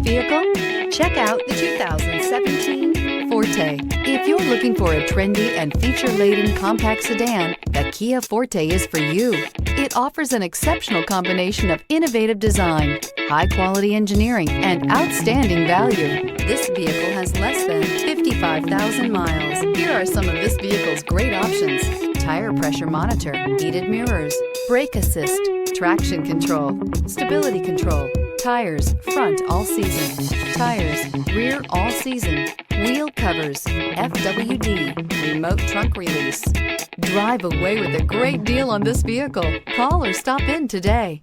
vehicle? Check out the 2017 Forte. If you're looking for a trendy and feature-laden compact sedan, the Kia Forte is for you. It offers an exceptional combination of innovative design, high-quality engineering, and outstanding value. This vehicle has less than 55,000 miles. Here are some of this vehicle's great options: tire pressure monitor, heated mirrors, brake assist, traction control, stability control, tires front all season, tires rear all season, wheel covers, FWD, remote trunk release. Drive away with a great deal on this vehicle. Call or stop in today.